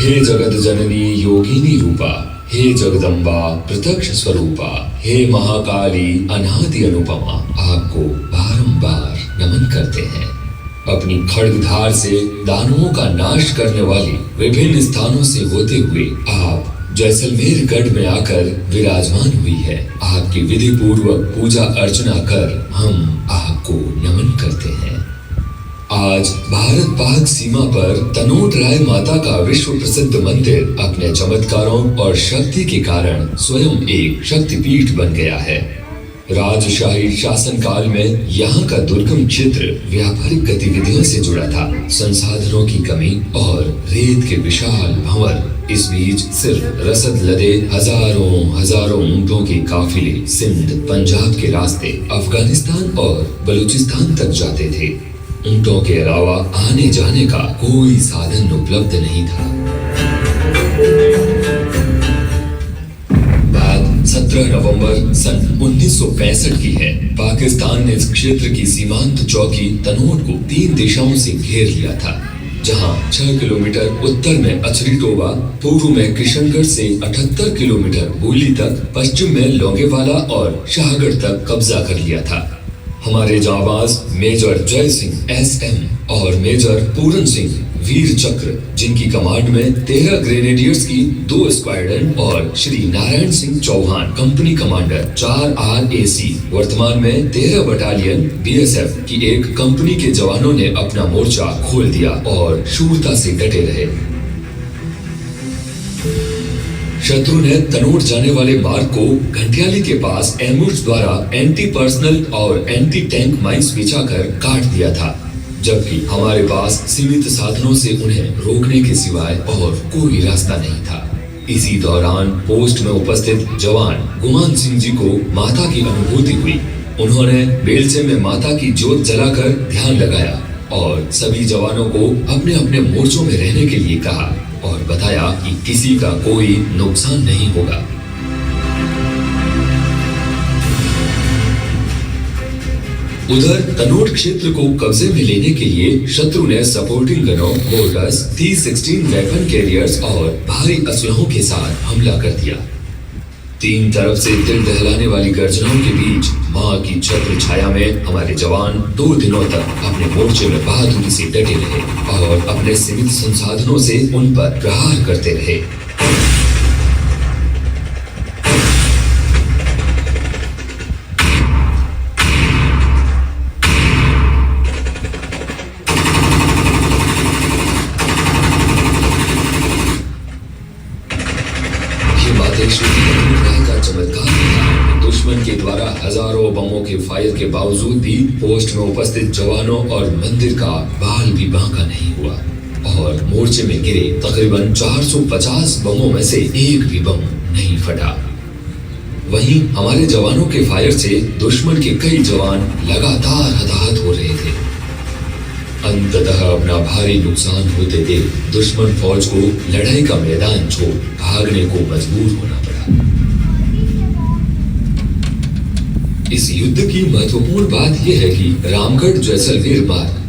हे जगत जननी योगिनी रूपा, हे जगदम्बा प्रत्यक्ष स्वरूपा, हे महाकाली अनादि अनुपमा, आपको बारंबार नमन करते हैं। अपनी खड्गधार से दानवों का नाश करने वाली विभिन्न स्थानों से होते हुए आप जैसलमेर गढ़ में आकर विराजमान हुई है। आपकी विधि पूर्वक पूजा अर्चना कर हम आपको नमन करते हैं। आज भारत पाक सीमा पर तनोट राय माता का विश्व प्रसिद्ध मंदिर अपने चमत्कारों और शक्ति के कारण स्वयं एक शक्तिपीठ बन गया है। राजशाही शासन काल में यहाँ का दुर्गम क्षेत्र व्यापारिक गतिविधियों से जुड़ा था। संसाधनों की कमी और रेत के विशाल भंवर, इस बीच सिर्फ रसद लदे हजारों ऊंटों के काफिले सिंध पंजाब के रास्ते अफगानिस्तान और बलूचिस्तान तक जाते थे। ऊंटों के अलावा आने जाने का कोई साधन उपलब्ध नहीं था। 17 नवंबर सन 1965 की है। पाकिस्तान ने इस क्षेत्र की सीमांत चौकी तनोट को 3 दिशाओं से घेर लिया था, जहां 6 किलोमीटर उत्तर में अचरी टोबा, पूर्व में किशनगढ़ से 78 किलोमीटर बूली तक, पश्चिम में लोंगेवाला और शाहगढ़ तक कब्जा कर लिया था। हमारे जाबाज मेजर जय सिंह SM और मेजर पूरन सिंह वीर चक्र, जिनकी कमांड में 13 ग्रेनेडियर्स की 2 स्क्वाड्रन और Shri Narayan Singh Chauhan company commander 4 RAC, वर्तमान में 13 बटालियन BSF की एक कंपनी के जवानों ने अपना मोर्चा खोल दिया और शूरता से डटे रहे। शत्रु ने तनोट जाने वाले मार्ग को घंटियाली के पास एम्बुश द्वारा एंटी पर्सनल और एंटी टैंक माइंस बिछाकर काट दिया था, जबकि हमारे पास सीमित साधनों से उन्हें रोकने के सिवाय और कोई रास्ता नहीं था। इसी दौरान पोस्ट में उपस्थित जवान गुमान सिंह जी को माता की अनुभूति हुई। उन्होंने बेलचे में माता की जोत जलाकर ध्यान लगाया और सभी जवानों को अपने अपने मोर्चों में रहने के लिए कहा और बताया कि किसी का कोई नुकसान नहीं होगा। उधर तनोट क्षेत्र को कब्जे में लेने के लिए शत्रु ने सपोर्टिंग गनों, मोर्टार्स, T-16 वेपन कैरियर्स और भारी असलहों के साथ हमला कर दिया। 3 तरफ से दिल दहलाने वाली गर्जनाओं के बीच मां की छत्र छाया में हमारे जवान 2 दिनों तक अपने मोर्चे में बहादुरी से डटे रहे और अपने सीमित संसाधनों से उन पर प्रहार करते रहे। दुश्मन के द्वारा हजारों बमों के फायर के बावजूद भी पोस्ट में उपस्थित जवानों और मंदिर का बाल भी बांका नहीं हुआ और मोर्चे में गिरे तकरीबन 450 बमों में से एक भी बम नहीं फटा। वहीं हमारे जवानों के फायर से दुश्मन के कई जवान लगातार हताहत हो रहे थे। अंततः अपना भारी नुकसान होते देख दुश्मन फौज को लड़ाई का मैदान छोड़ भागने को मजबूर होना पड़ा। इस युद्ध की महत्वपूर्ण बात यह है कि रामगढ़ जैसलमेर मार्ग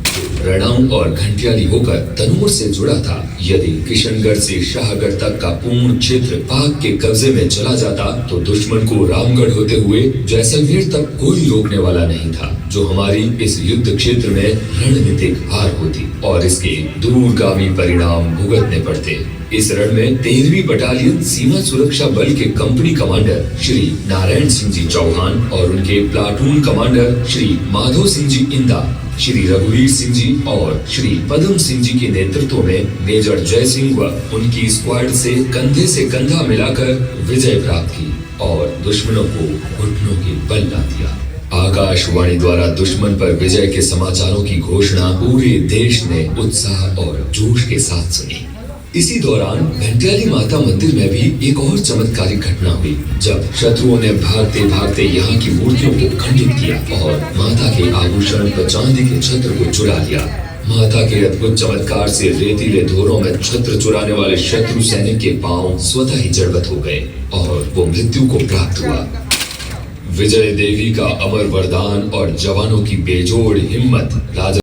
रणाऊ और घंटियाली होकर तनोट से जुड़ा था। यदि किशनगढ़ से शाहगढ़ तक का पूर्ण क्षेत्र पाक के कब्जे में चला जाता तो दुश्मन को रामगढ़ होते हुए जैसलमेर तक कोई रोकने वाला नहीं था, जो हमारी इस युद्ध क्षेत्र में रणनीतिक हार होती और इसके दूरगामी परिणाम भुगतने पड़ते। इस रण में 13वीं बटालियन सीमा सुरक्षा बल के कंपनी कमांडर श्री नारायण सिंह जी चौहान और उनके प्लाटून कमांडर श्री माधव सिंह जी इंदा, श्री रघुवीर सिंह जी और श्री पदम सिंह जी के नेतृत्व में मेजर जय सिंह व उनकी स्क्वाड से कंधा मिलाकर विजय प्राप्त की और दुश्मनों को घुटनों के बल ला दिया। आकाशवाणी द्वारा दुश्मन पर विजय के समाचारों की घोषणा पूरे देश ने उत्साह और जोश के साथ सुनी। इसी दौरान घंटियाली माता मंदिर में भी एक और चमत्कारिक घटना हुई, जब शत्रुओं ने भागते भागते यहाँ की मूर्तियों को खंडित किया और माता के आभूषण व चांदी के छत्र को चुरा लिया। माता के अद्भुत चमत्कार से रेतीले धोरों में छत्र चुराने वाले शत्रु सैनिक के पांव स्वतः ही जड़वत हो गए और वो मृत्यु को प्राप्त हुआ। विजय देवी का अमर वरदान और जवानों की बेजोड़ हिम्मत राजा